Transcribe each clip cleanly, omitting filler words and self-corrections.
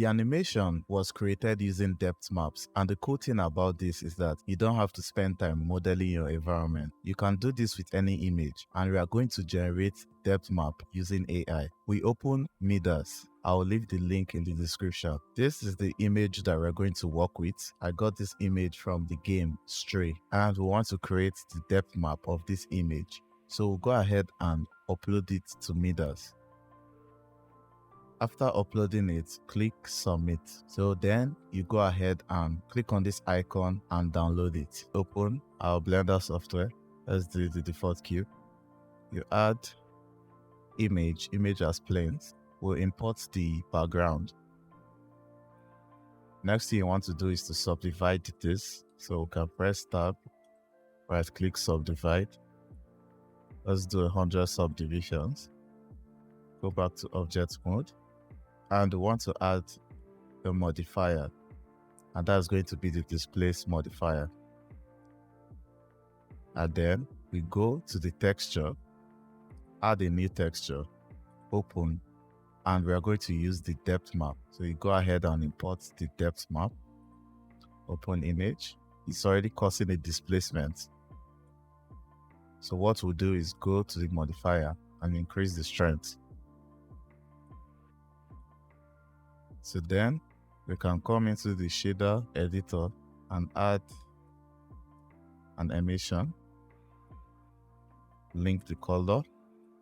The animation was created using depth maps, and the cool thing about this is that you don't have to spend time modeling your environment. You can do this with any image, and we are going to generate depth map using AI. We open Midas. I'll leave the link in the description. This is the image that we're going to work with. I got this image from the game Stray, and we want to create the depth map of this image. So we'll go ahead and upload it to Midas. After uploading it, click submit. So then you go ahead and click on this icon and download it. Open our Blender software. Let's do the default cube. You add image as planes. We'll import the background. Next thing you want to do is to subdivide this. So we can press tab, right click subdivide. Let's do 100 subdivisions. Go back to object mode. And we want to add a modifier, and that's going to be the displace modifier. And then we go to the texture, add a new texture, open, and we are going to use the depth map. So you go ahead and import the depth map, open image. It's already causing a displacement. So what we'll do is go to the modifier and increase the strength. So then we can come into the shader editor and add an emission, link the color,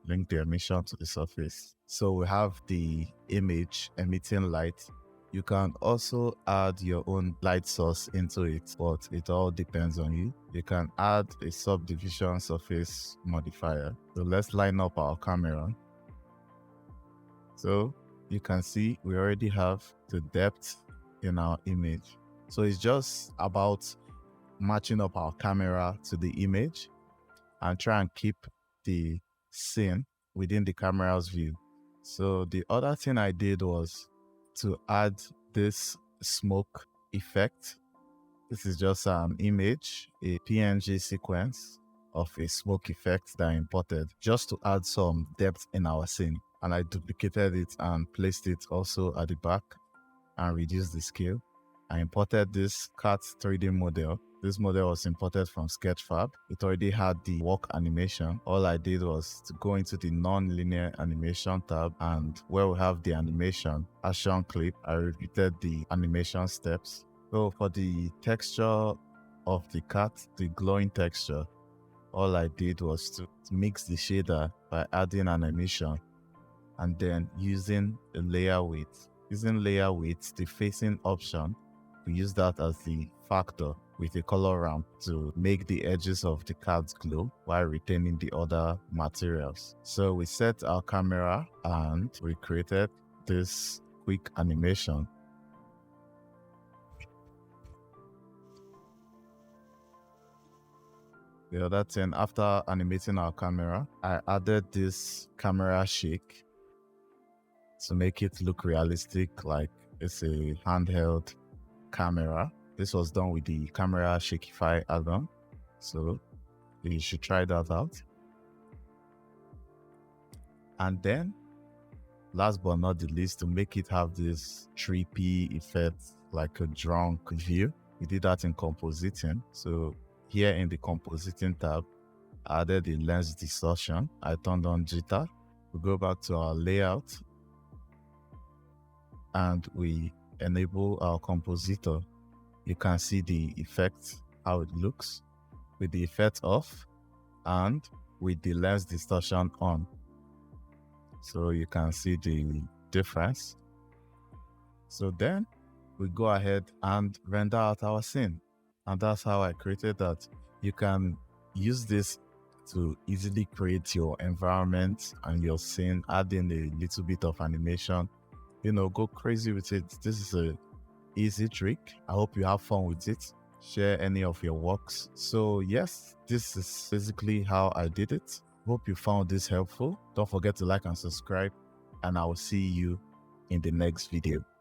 link the emission to the surface. So we have the image emitting light. You can also add your own light source into it, but it all depends on you. You can add a subdivision surface modifier. So let's line up our camera. So you can see we already have the depth in our image. So it's just about matching up our camera to the image and try and keep the scene within the camera's view. So the other thing I did was to add this smoke effect. This is just an image, a PNG sequence of a smoke effect that I imported just to add some depth in our scene. And I duplicated it and placed it also at the back and reduced the scale. I imported this cat 3D model. This model was imported from Sketchfab. It already had the walk animation. All I did was to go into the non-linear animation tab, and where we have the animation action clip, I repeated the animation steps. So for the texture of the cat, the glowing texture, all I did was to mix the shader by adding an emission and then using a layer width. Using layer width, the facing option, we use that as the factor with a color ramp to make the edges of the cards glow while retaining the other materials. So we set our camera and we created this quick animation. The other thing, after animating our camera, I added this camera shake to make it look realistic, like it's a handheld camera. This was done with the Camera Shakeify add-on, so you should try that out. And then, last but not the least, to make it have this trippy effect, like a drunk view, we did that in compositing. So here in the compositing tab, I added the lens distortion. I turned on jitter. We go back to our layout and we enable our compositor. You can see the effect, how it looks with the effect off and with the lens distortion on. So you can see the difference. So then we go ahead and render out our scene. And that's how I created that. You can use this to easily create your environment and your scene, add in a little bit of animation, go crazy with it. This is a easy trick. I hope you have fun with it. Share any of your works. So yes, this is basically how I did it. Hope you found this helpful. Don't forget to like and subscribe, and I will see you in the next video.